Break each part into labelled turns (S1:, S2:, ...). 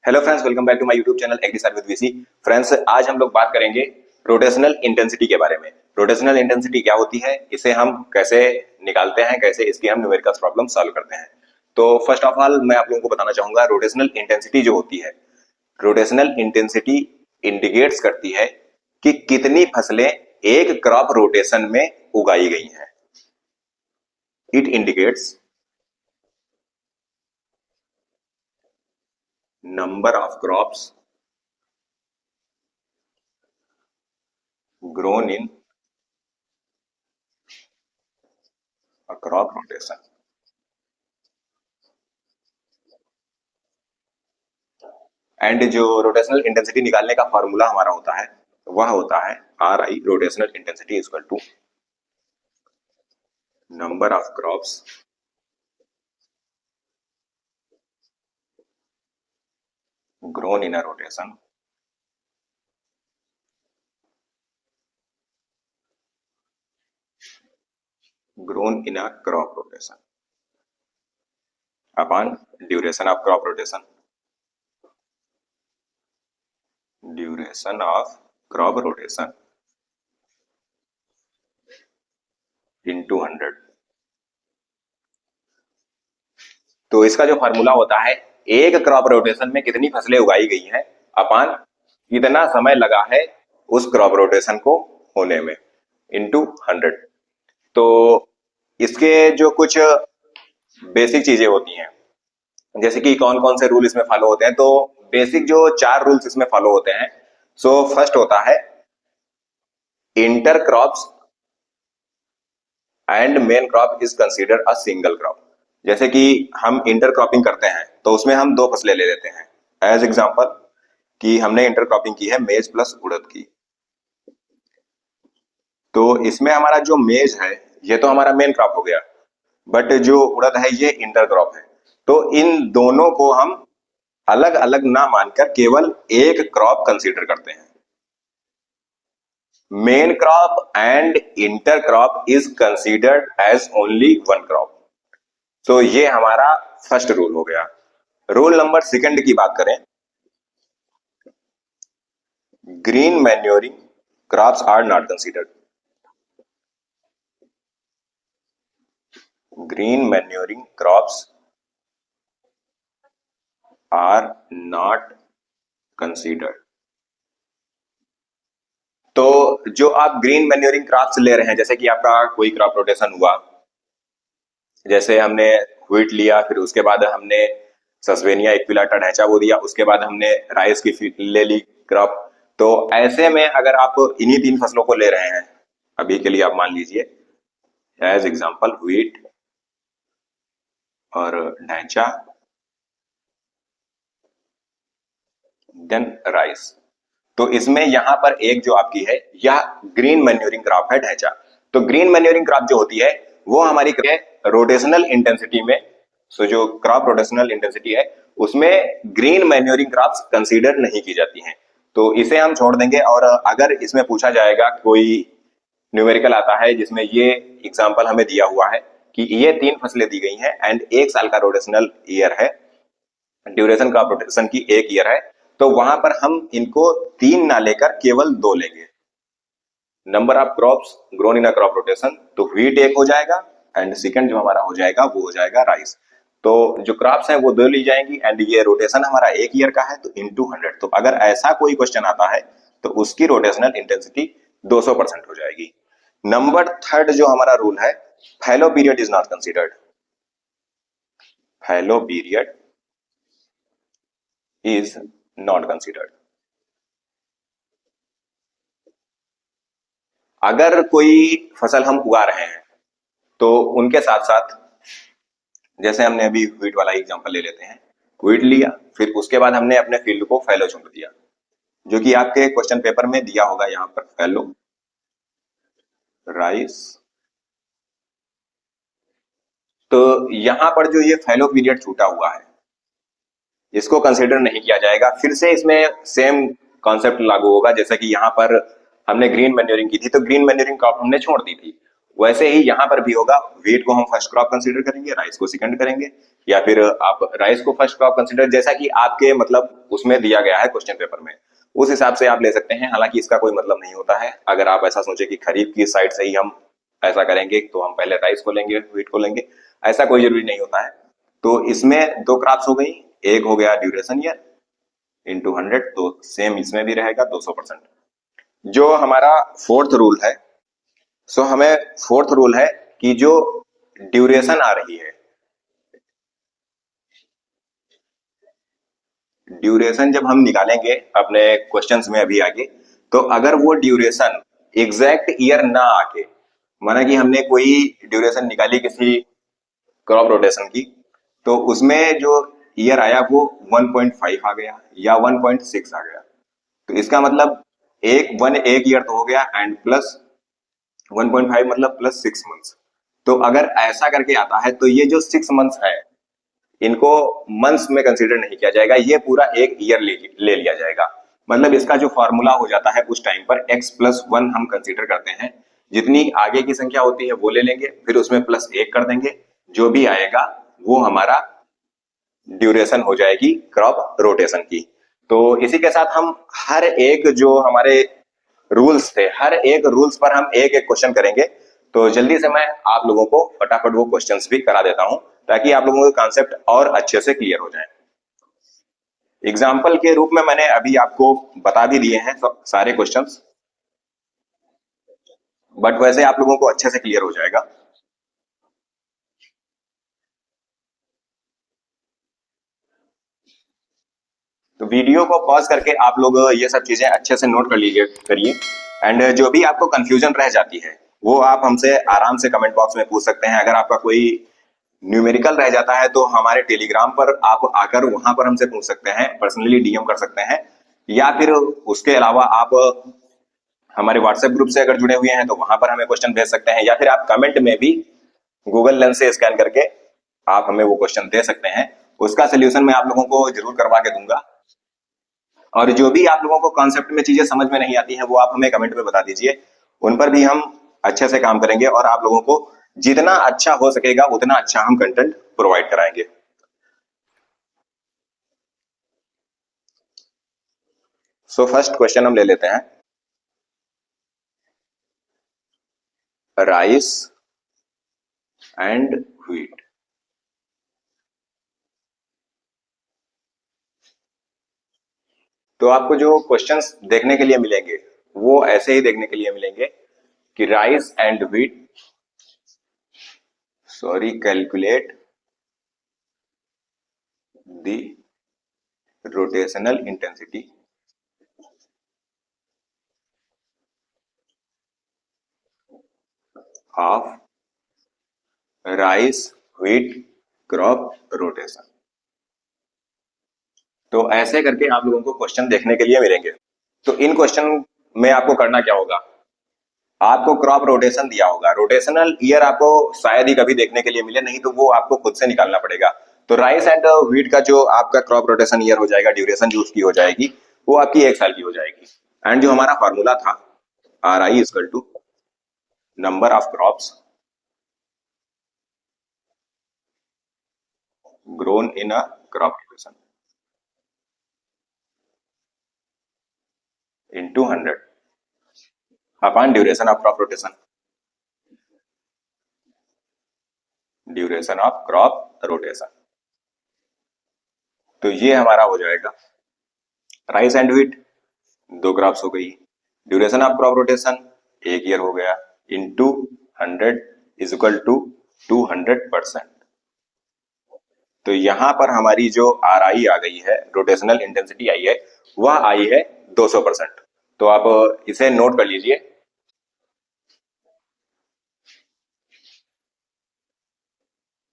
S1: Hello friends, welcome back to my YouTube channel agri side with VC. Friends, आज हम लोग बात करेंगे रोटेशनल इंटेंसिटी के बारे में। रोटेशनल इंटेंसिटी क्या होती है, इसे हम कैसे निकालते हैं, कैसे इसकी हम न्यूमेरिकल प्रॉब्लम सॉल्व करते हैं। तो फर्स्ट ऑफ ऑल मैं आप लोगों को बताना चाहूंगा, रोटेशनल इंटेंसिटी जो होती है, रोटेशनल इंटेंसिटी इंडिकेट्स करती है कि कितनी फसलें एक क्रॉप रोटेशन में उगाई गई हैं। It indicates number of crops grown in a crop rotation। And जो रोटेशनल इंटेंसिटी निकालने का फॉर्मूला हमारा होता है वह होता है RI, rotational intensity equal to number of crops grown in a rotation grown in a crop rotation upon duration of crop rotation, duration of crop rotation into 100। तो इसका जो फॉर्मूला होता है, एक क्रॉप रोटेशन में कितनी फसलें उगाई गई हैं अपान कितना समय लगा है उस क्रॉप रोटेशन को होने में, इनटू 100। तो इसके जो कुछ बेसिक चीजें होती हैं, जैसे कि कौन कौन से रूल इसमें फॉलो होते हैं, तो बेसिक जो 4 रूल्स इसमें फॉलो होते हैं। सो फर्स्ट होता है inter crops and main crop is consider a single crop. जैसे कि हम इंटर क्रॉपिंग करते हैं तो उसमें हम 2 फसलें ले लेते हैं। एज एग्जांपल कि हमने इंटर क्रॉपिंग की है मेज प्लस उड़द की, तो इसमें हमारा जो मेज है ये तो हमारा मेन क्रॉप हो गया, बट जो उड़द है ये इंटर क्रॉप है। तो इन दोनों को हम अलग अलग ना मानकर केवल एक क्रॉप कंसीडर करते हैं। Main crop and inter crop is considered as only one crop. तो ये हमारा फर्स्ट रूल हो गया। रूल नंबर सेकंड की बात करें, green manuring crops are not considered. Green manuring crops are not considered. तो जो आप ग्रीन मैन्योरिंग क्रॉप्स ले रहे हैं, जैसे कि आपका कोई क्रॉप रोटेशन हुआ, जैसे हमने व्हीट लिया, फिर उसके बाद हमने सस्वेनिया इक्विलाटा ढैंचा वो दिया, उसके बाद हमने राइस की ले ली क्रॉप। तो ऐसे में अगर आप इन्हीं 3 फसलों को ले रहे हैं, अभी के लिए आप मान लीजिए एज एग्जांपल व्हीट और ढैंचा देन राइस, तो इसमें यहां पर एक जो आपकी है यह ग्रीन मैन्योरिंग क्रॉप है ढैंचा। तो ग्रीन मैन्योरिंग क्रॉप जो होती है वो हमारी रोटेशनल इंटेंसिटी में, सो जो क्रॉप रोटेशनल इंटेंसिटी है उसमें ग्रीन मैन्योरिंग क्रॉप्स कंसीडर नहीं की जाती हैं, तो इसे हम छोड़ देंगे। और अगर इसमें पूछा जाएगा, कोई न्यूमेरिकल आता है जिसमें ये एग्जांपल हमें दिया हुआ है कि ये 3 फसलें दी गई हैं एंड 1 साल का रोटेशनल ईयर है, ड्यूरेशन क्रॉप रोटेशन की 1 ईयर है, तो वहां पर हम इनको 3 ना लेकर केवल 2 लेंगे। Number of crops grown in a crop rotation, तो व्हीट 1 हो जाएगा एंड सेकंड जो हमारा हो जाएगा वो हो जाएगा राइस। तो जो क्रॉप्स हैं वो 2 ली जाएंगी एंड ये रोटेशन हमारा 1 ईयर का है, तो इनटू 100। तो अगर ऐसा कोई क्वेश्चन आता है तो उसकी रोटेशनल इंटेंसिटी 200% हो जाएगी। नंबर थर्ड जो हमारा रूल है, fallow period is not considered. Fallow period is not considered. अगर कोई फसल हम उगा रहे हैं तो उनके साथ साथ, जैसे हमने अभी व्हीट वाला एग्जांपल ले लेते हैं, व्हीट लिया, फिर उसके बाद हमने अपने फील्ड को फैलो चुन दिया, जो कि आपके क्वेश्चन पेपर में दिया होगा यहां पर, फैलो राइस। तो यहां पर जो ये फैलो पीरियड छूटा हुआ है इसको कंसीडर नहीं किया जाएगा। फिर से इसमें सेम कॉन्सेप्ट लागू होगा, जैसा कि यहां पर हमने ग्रीन मैन्योरिंग की थी तो ग्रीन मैन्योरिंग क्रॉप हमने छोड़ दी थी, वैसे ही यहां पर भी होगा। व्हीट को हम फर्स्ट क्रॉप कंसीडर करेंगे, राइस को सेकंड करेंगे, या फिर आप राइस को फर्स्ट क्रॉप कंसिडर, जैसा कि आपके मतलब उसमें दिया गया है क्वेश्चन पेपर में, उस हिसाब से आप ले सकते हैं। हालांकि इसका कोई मतलब नहीं होता है। अगर आप ऐसा सोचे कि खरीफ की साइड से ही हम ऐसा करेंगे तो हम पहले राइस को लेंगे, व्हीट को लेंगे, ऐसा कोई जरूरी नहीं होता है। तो इसमें दो क्रॉप्स हो गई, एक हो गया ड्यूरेशन ईयर इंटू 100, तो सेम इसमें भी रहेगा 200%। जो हमारा फोर्थ रूल है, सो हमें फोर्थ रूल है कि जो ड्यूरेशन आ रही है, ड्यूरेशन जब हम निकालेंगे अपने क्वेश्चंस में अभी आगे, तो अगर वो ड्यूरेशन एग्जैक्ट ईयर ना आके, माना कि हमने कोई ड्यूरेशन निकाली किसी क्रॉप रोटेशन की, तो उसमें जो ईयर आया वो 1.5 आ गया या 1.6 आ गया, तो इसका मतलब एक ईयर तो हो गया एंड प्लस 1.5 मतलब प्लस 6 मंथ्स। तो अगर ऐसा करके आता है तो ये जो 6 मंथ्स है इनको मंथ्स में कंसीडर नहीं किया जाएगा, ये पूरा एक ईयर ले लिया जाएगा। मतलब इसका जो फॉर्मूला हो जाता है उस टाइम पर x+1 हम कंसीडर करते हैं, जितनी आगे की संख्या होती है वो ले लेंगे, फिर उसमें +1 कर देंगे, जो भी आएगा वो हमारा ड्यूरेशन हो जाएगी क्रॉप रोटेशन की। तो इसी के साथ हम हर एक जो हमारे रूल्स थे, हर एक रूल्स पर हम एक एक क्वेश्चन करेंगे। तो जल्दी से मैं आप लोगों को फटाफट वो क्वेश्चंस भी करा देता हूं, ताकि आप लोगों का कॉन्सेप्ट और अच्छे से क्लियर हो जाए। एग्जाम्पल के रूप में मैंने अभी आपको बता भी दिए हैं सब सारे क्वेश्चंस, बट वैसे आप लोगों को अच्छे से क्लियर हो जाएगा। तो वीडियो को पॉज करके आप लोग ये सब चीजें अच्छे से नोट कर लीजिए करिए। एंड जो भी आपको कंफ्यूजन रह जाती है वो आप हमसे आराम से कमेंट बॉक्स में पूछ सकते हैं। अगर आपका कोई न्यूमेरिकल रह जाता है तो हमारे टेलीग्राम पर आप आकर वहां पर हमसे पूछ सकते हैं, पर्सनली डीएम कर सकते हैं, या फिर उसके अलावा आप हमारे व्हाट्सएप ग्रुप से अगर जुड़े हुए हैं तो वहां पर हमें क्वेश्चन भेज सकते हैं, या फिर आप कमेंट में भी गूगल लेंस से स्कैन करके आप हमें वो क्वेश्चन दे सकते हैं। उसका सोल्यूशन मैं आप लोगों को जरूर करवा के दूंगा। और जो भी आप लोगों को कॉन्सेप्ट में चीजें समझ में नहीं आती हैं वो आप हमें कमेंट में बता दीजिए, उन पर भी हम अच्छे से काम करेंगे और आप लोगों को जितना अच्छा हो सकेगा उतना अच्छा हम कंटेंट प्रोवाइड कराएंगे। सो फर्स्ट क्वेश्चन हम ले लेते हैं, राइस एंड व्हीट। तो आपको जो क्वेश्चंस देखने के लिए मिलेंगे वो ऐसे ही देखने के लिए मिलेंगे कि rice and wheat, sorry, calculate the rotational intensity of rice wheat crop rotation. तो ऐसे करके आप लोगों को क्वेश्चन देखने के लिए मिलेंगे। तो इन क्वेश्चन में आपको करना क्या होगा, आपको क्रॉप रोटेशन दिया होगा, रोटेशनल ईयर आपको शायद ही कभी देखने के लिए मिले, नहीं तो वो आपको खुद से निकालना पड़ेगा। तो राइस एंड व्हीट का जो आपका क्रॉप रोटेशन ईयर हो जाएगा, ड्यूरेशन जो उसकी हो जाएगी वो आपकी 1 साल की हो जाएगी। एंड जो हमारा फॉर्मूला था RI equal to number of crops grown in a crop duration into 100 upon duration of crop rotation, duration of crop rotation. तो ये हमारा हो जाएगा राइस एंड व्हीट, दो क्रॉप्स हो गई, duration of crop rotation 1 year हो गया, इंटू 100 इज इक्वल टू 200%। तो यहां पर हमारी जो RI आ गई है, रोटेशनल इंटेंसिटी आई है, वह आई है 200%। तो आप इसे नोट कर लीजिए।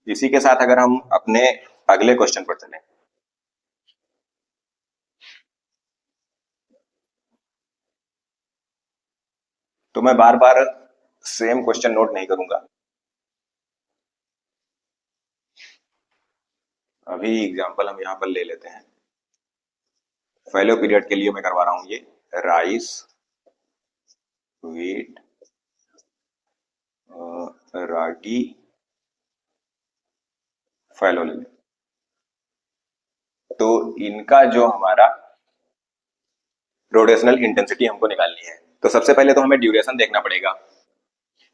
S1: इसी के साथ अगर हम अपने अगले क्वेश्चन पर चलें, तो मैं बार बार सेम क्वेश्चन नोट नहीं करूंगा। अभी एग्जांपल हम यहां पर ले लेते हैं, फैलो पीरियड के लिए मैं करवा रहा हूं ये, राइस व्हीट रागी फैलो ले लें। तो इनका जो हमारा रोटेशनल इंटेंसिटी हमको निकालनी है, तो सबसे पहले तो हमें ड्यूरेशन देखना पड़ेगा।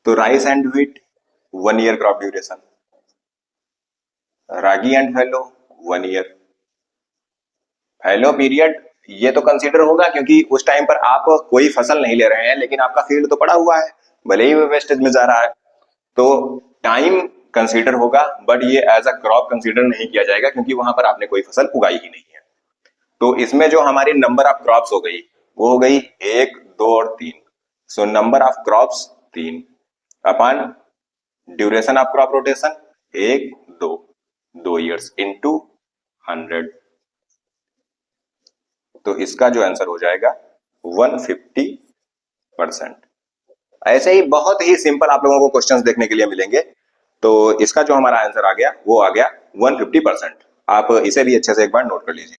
S1: तो rice and wheat 1 year crop duration, ragi and fallow 1 year. Fallow period ये तो कंसीडर होगा क्योंकि उस टाइम पर आप कोई फसल नहीं ले रहे हैं, लेकिन आपका फील्ड तो पड़ा हुआ है, भले ही वो वेस्टेज में जा रहा है, तो टाइम कंसीडर होगा, बट ये एज अ क्रॉप कंसीडर नहीं किया जाएगा क्योंकि वहां पर आपने कोई फसल उगाई ही नहीं है। तो इसमें जो हमारी नंबर ऑफ क्रॉप्स हो गई वो हो गई 1, 2 और 3। So number of crops 3 upon duration of crop rotation 1, 2, 2 years into 100। तो इसका जो आंसर हो जाएगा 150%। ऐसे ही बहुत ही सिंपल आप लोगों को क्वेश्चंस देखने के लिए मिलेंगे। तो इसका जो हमारा आंसर आ गया वो आ गया 150%। आप इसे भी अच्छे से एक बार नोट कर लीजिए।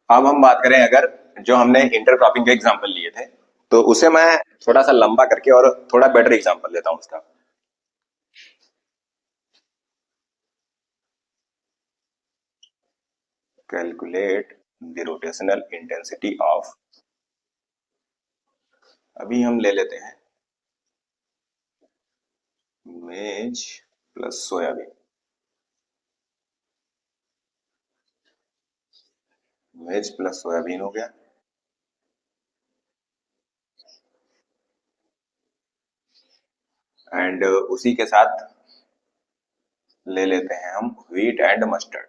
S1: अब हम बात करें, अगर जो हमने इंटरक्रॉपिंग के एग्जाम्पल लिए थे, तो उसे मैं थोड़ा सा लंबा करके और थोड़ा बेटर एग्जाम्पल देता हूं उसका। Calculate the rotational intensity of, अभी हम ले लेते हैं मेज प्लस सोयाबीन। मेज प्लस सोयाबीन हो गया, एंड उसी के साथ ले लेते हैं हम व्हीट एंड मस्टर्ड।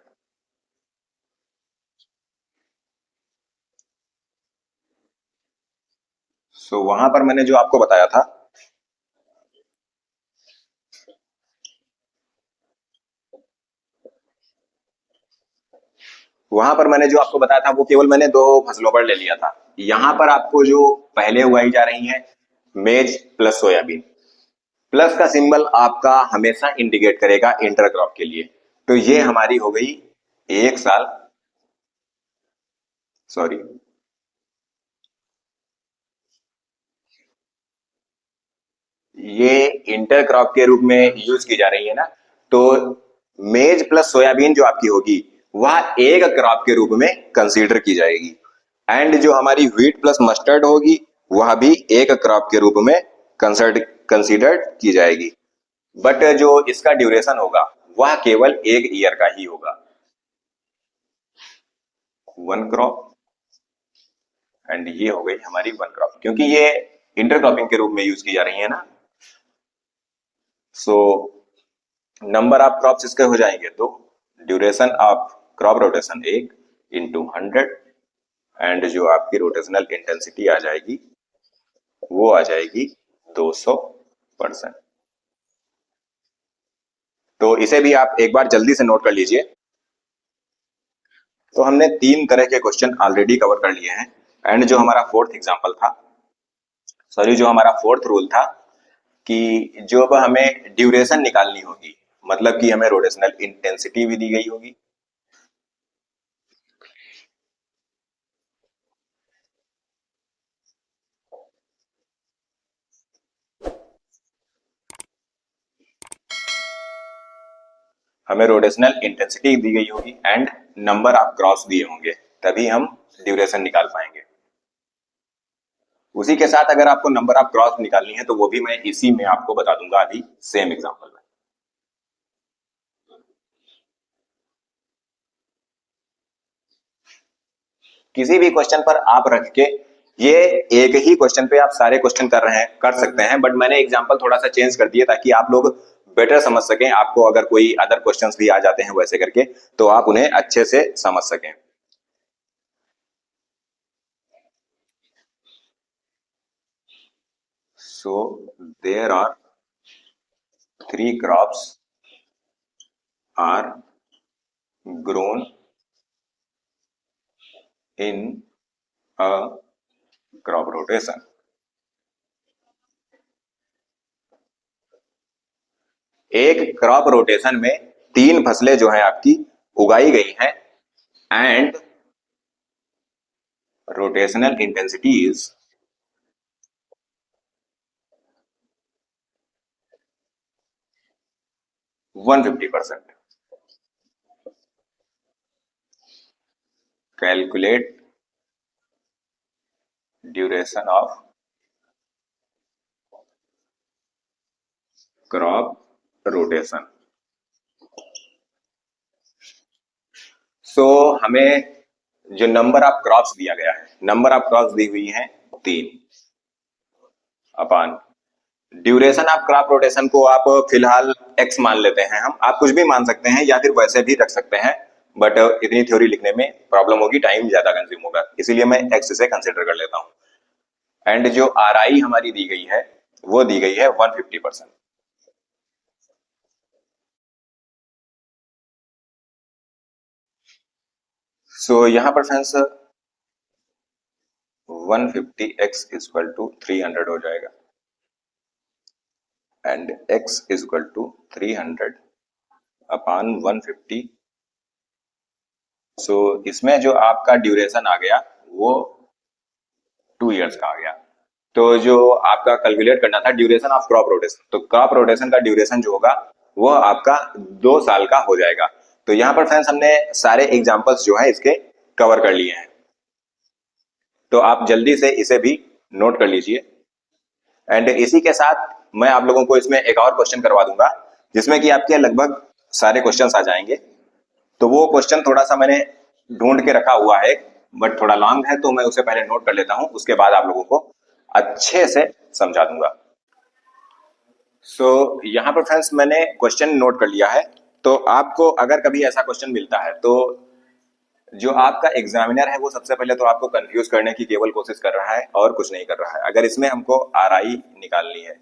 S1: सो वहां पर मैंने जो आपको बताया था, वहां पर मैंने जो आपको बताया था वो केवल मैंने 2 फसलों पर ले लिया था। यहां पर आपको जो पहले उगाई जा रही है मेज प्लस सोयाबीन, प्लस का सिंबल आपका हमेशा इंडिकेट करेगा इंटरक्रॉप के लिए। तो ये हमारी हो गई 1 साल, सॉरी, ये इंटरक्रॉप के रूप में यूज की जा रही है ना। तो मेज प्लस सोयाबीन जो आपकी होगी वह एक क्रॉप के रूप में कंसीडर की जाएगी, एंड जो हमारी व्हीट प्लस मस्टर्ड होगी वह भी एक क्रॉप के रूप में कंसीडर्ड की जाएगी। बट जो इसका ड्यूरेशन होगा वह केवल 1 ईयर का ही होगा, 1 क्रॉप, एंड ये हो गई हमारी 1 क्रॉप क्योंकि ये इंटरक्रॉपिंग के रूप में यूज की जा रही है ना। सो नंबर ऑफ क्रॉप्स इसके हो जाएंगे 2, duration of crop rotation 1 into 100, and जो आपकी रोटेशनल इंटेंसिटी आ जाएगी वो आ जाएगी 200%। तो इसे भी आप एक बार जल्दी से नोट कर लीजिए। तो हमने 3 तरह के क्वेश्चन ऑलरेडी कवर कर लिए हैं, एंड जो हमारा फोर्थ एग्जाम्पल था, सॉरी, जो हमारा फोर्थ रूल था कि जब हमें ड्यूरेशन निकालनी होगी, मतलब कि हमें रोटेशनल इंटेंसिटी भी दी गई होगी, हमें रोटेशनल इंटेंसिटी दी गई होगी, एंड नंबर ऑफ क्रॉस दिए होंगे, तभी हम ड्यूरेशन निकाल पाएंगे। उसी के साथ अगर आपको नंबर ऑफ क्रॉस निकालनी है तो वो भी मैं इसी में आपको बता दूंगा अभी सेम एग्जांपल में। किसी भी क्वेश्चन पर आप रख के, ये एक ही क्वेश्चन पे आप सारे क्वेश्चन कर रहे हैं, कर सकते हैं, बट मैंने एग्जांपल थोड़ा सा चेंज कर दिया ताकि आप लोग बेटर समझ सकें। आपको अगर कोई अदर क्वेश्चंस भी आ जाते हैं वैसे करके, तो आप उन्हें अच्छे से समझ सकें। So there are 3 crops are grown in a crop rotation. एक क्रॉप रोटेशन में 3 फसलें जो है आपकी उगाई गई हैं and rotational intensity is 150%. Calculate duration of crop rotation. So हमें जो नंबर ऑफ क्रॉप्स दिया गया है, नंबर ऑफ क्रॉप्स दी हुई है 3 अपान ड्यूरेशन ऑफ क्रॉप रोटेशन को आप फिलहाल x मान लेते हैं हम, आप कुछ भी मान सकते हैं या फिर वैसे भी रख सकते हैं, बट इतनी थ्योरी लिखने में प्रॉब्लम होगी, टाइम ज्यादा कंज्यूम होगा, इसीलिए मैं x से कंसिडर कर लेता हूं. एंड जो RI हमारी दी गई है वो दी गई है 150%. सो यहां पर फ्रेंड्स 150x इक्वल टू 300 हो जाएगा एंड x इक्वल टू 300 अपान 150. सो इसमें जो आपका ड्यूरेशन आ गया वो 2 इयर्स का आ गया. तो जो आपका कैलकुलेट करना था ड्यूरेशन ऑफ क्रॉप रोटेशन, तो क्रॉप रोटेशन का ड्यूरेशन जो होगा वो आपका 2 साल का हो जाएगा. तो यहाँ पर फ्रेंड्स हमने सारे एग्जांपल्स जो है इसके कवर कर लिए हैं, तो आप जल्दी से इसे भी नोट कर लीजिए. एंड इसी के साथ मैं आप लोगों को इसमें एक और क्वेश्चन करवा दूंगा जिसमें कि आपके लगभग सारे क्वेश्चंस आ जाएंगे. तो वो क्वेश्चन थोड़ा सा मैंने ढूंढ के रखा हुआ है बट थोड़ा लॉन्ग है, तो मैं उसे पहले नोट कर लेता हूं, उसके बाद आप लोगों को अच्छे से समझा दूंगा. सो यहाँ पर फ्रेंड्स मैंने क्वेश्चन नोट कर लिया है. तो आपको अगर कभी ऐसा क्वेश्चन मिलता है तो जो आपका एग्जामिनर है वो सबसे पहले तो आपको कंफ्यूज करने की केवल कोशिश कर रहा है और कुछ नहीं कर रहा है. अगर इसमें हमको RI निकालनी है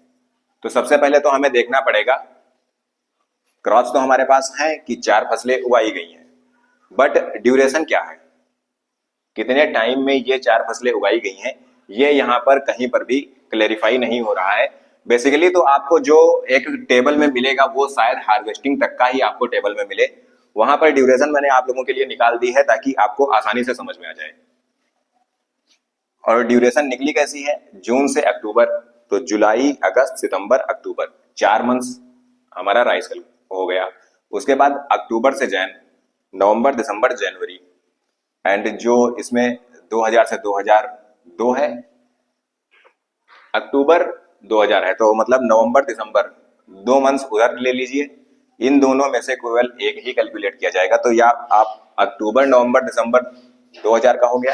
S1: तो सबसे पहले तो हमें देखना पड़ेगा, क्रॉप्स तो हमारे पास है कि 4 फसलें उगाई गई हैं, बट ड्यूरेशन क्या है, कितने टाइम में ये 4 फसलें उगाई गई हैं, ये यहाँ पर कहीं पर भी क्लेरिफाई नहीं हो रहा है. बेसिकली तो आपको जो एक टेबल में मिलेगा वो शायद हार्वेस्टिंग तक का ही आपको टेबल में मिले. वहां पर ड्यूरेशन मैंने आप लोगों के लिए निकाल दी है ताकि आपको आसानी से समझ में आ जाए. और ड्यूरेशन निकली कैसी है, जून से अक्टूबर, तो जुलाई अगस्त सितंबर अक्टूबर 4 मंथ्स हमारा राइस हो गया. उसके बाद अक्टूबर से जैन, नवंबर दिसंबर जनवरी, एंड जो इसमें 2000 से 2002 है, अक्टूबर 2000 है, तो मतलब नवंबर दिसंबर 2 मंथ्स उधर ले लीजिए. इन दोनों में से केवल एक ही कैलकुलेट किया जाएगा, तो या आप अक्टूबर नवंबर दिसंबर 2000 का हो गया,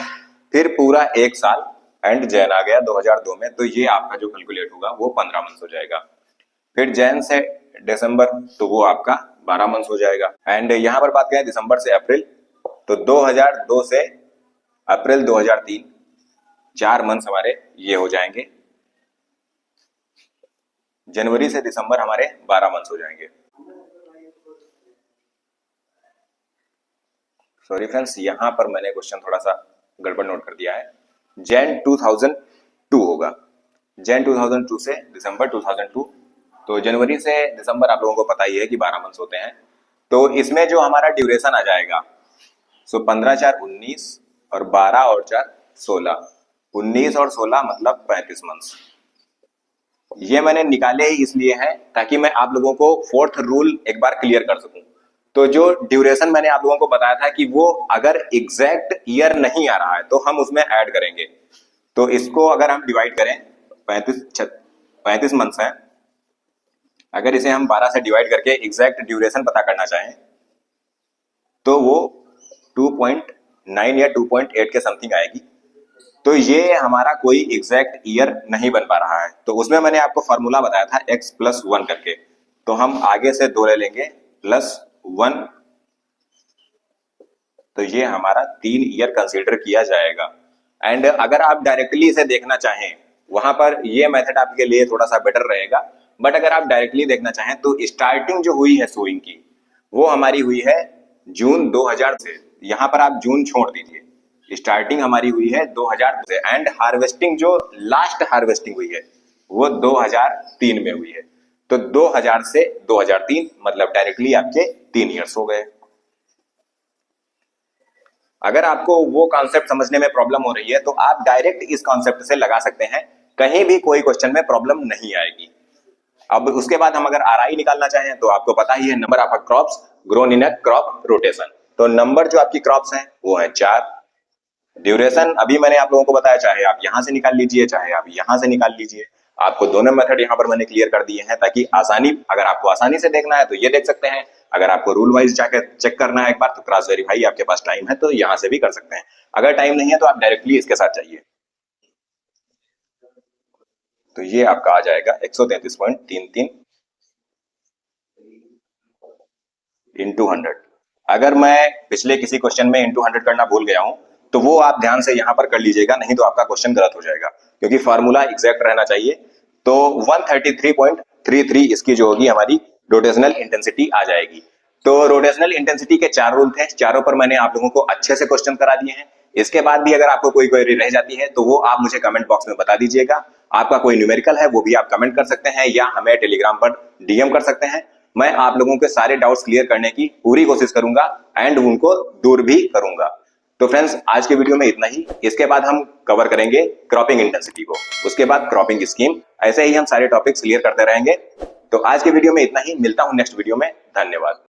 S1: फिर पूरा 1 साल एंड जैन आ गया 2002 में, तो ये आपका जो कैलकुलेट होगा वो 15 मंथ्स हो जाएगा. फिर जैन से दिसंबर तो वो आपका 12 मंथ्स हो जाएगा. एंड यहाँ पर बात करें दिसंबर से अप्रैल, तो 2002 से अप्रैल 2003 4 मंथ्स हमारे ये हो जाएंगे. जनवरी से दिसंबर हमारे 12 मंथ्स हो जाएंगे. सॉरी फ्रेंड्स, यहां पर मैंने क्वेश्चन थोड़ा सा गड़बड़ नोट कर दिया है. जैन 2002 होगा, जैन 2002 से दिसंबर 2002, तो जनवरी से दिसंबर आप लोगों को पता ही है कि 12 मंथ्स होते हैं. तो इसमें जो हमारा ड्यूरेशन आ जाएगा, सो 15 4 19 और 12 और 4 16, 19 और 16 मतलब 35 मंथ्स. ये मैंने निकाले ही इसलिए हैं ताकि मैं आप लोगों को फोर्थ रूल एक बार क्लियर कर सकूं. तो जो ड्यूरेशन मैंने आप लोगों को बताया था कि वो अगर एग्जैक्ट ईयर नहीं आ रहा है तो हम उसमें ऐड करेंगे. तो इसको अगर हम डिवाइड करें, 35 मंथ्स हैं, अगर इसे हम 12 से डिवाइड करके एग्जैक्ट ड्यूरेशन पता करना चाहें तो वो 2.9 या 2.8 के समथिंग आएगी. तो ये हमारा कोई एग्जैक्ट ईयर नहीं बन पा रहा है. तो उसमें मैंने आपको फॉर्मूला बताया था x+1 करके, तो हम आगे से 2 ले लेंगे +1, तो ये हमारा 3 ईयर कंसीडर किया जाएगा. एंड अगर आप डायरेक्टली इसे देखना चाहें, वहां पर ये मेथड आपके लिए थोड़ा सा बेटर रहेगा, बट अगर आप डायरेक्टली देखना चाहें तो स्टार्टिंग जो हुई है सोइंग की वो हमारी हुई है जून 2000 से. यहां पर आप जून छोड़ दीजिए, स्टार्टिंग हमारी हुई है 2000 से, एंड हार्वेस्टिंग जो लास्ट हार्वेस्टिंग हुई है वो 2003 में हुई है. तो 2000 से 2003 मतलब डायरेक्टली आपके 3 इयर्स हो गए। अगर आपको वो कॉन्सेप्ट समझने में प्रॉब्लम हो रही है तो आप डायरेक्ट इस कॉन्सेप्ट से लगा सकते हैं, कहीं भी कोई क्वेश्चन में प्रॉब्लम नहीं आएगी। अब उसके बाद हम अगर आरआई निकालना चाहें तो आपको पता ही है, number of crops grown in a crop rotation. तो नंबर जो आपकी क्रॉप्स हैं वो है 4। ड्यूरेशन अभी मैंने आप लोगों को बताया, चाहे आप यहां से निकाल लीजिए चाहे आप यहां से निकाल लीजिए, आपको दोनों मेथड यहां पर मैंने क्लियर कर दिए हैं ताकि आसानी, अगर आपको आसानी से देखना है तो ये देख सकते हैं, अगर आपको रूल वाइज जाकर चेक करना है एक बार तो क्रॉस वेरीफाई आपके पास टाइम है तो यहां से भी कर सकते हैं। अगर टाइम नहीं है तो आप डायरेक्टली इसके साथ जाइए। तो ये आपका आ जाएगा 133.33 इंटू 100। अगर मैं पिछले किसी क्वेश्चन में इंटू 100 करना भूल गया हूं तो वो आप ध्यान से यहां पर कर लीजिएगा, नहीं तो आपका क्वेश्चन गलत हो जाएगा, क्योंकि फार्मूला एग्जैक्ट रहना चाहिए। तो 133.33 इसकी जो होगी हमारी रोटेशनल इंटेंसिटी आ जाएगी। तो रोटेशनल इंटेंसिटी के 4 रूल थे, चारों पर मैंने आप लोगों को अच्छे से क्वेश्चन करा दिए हैं। इसके बाद भी अगर आपको कोई क्वेरी रह जाती है तो वो आप मुझे कमेंट बॉक्स में बता दीजिएगा। आपका कोई न्यूमेरिकल है वो भी आप कमेंट कर सकते हैं या हमें टेलीग्राम पर डीएम कर सकते हैं। मैं आप लोगों के सारे डाउट्स क्लियर करने की पूरी कोशिश करूंगा एंड उनको दूर भी करूंगा। तो फ्रेंड्स, आज के वीडियो में इतना ही। इसके बाद हम कवर करेंगे क्रॉपिंग इंटेंसिटी को, उसके बाद क्रॉपिंग स्कीम, ऐसे ही हम सारे टॉपिक्स क्लियर करते रहेंगे। तो आज के वीडियो में इतना ही, मिलता हूं नेक्स्ट वीडियो में। धन्यवाद।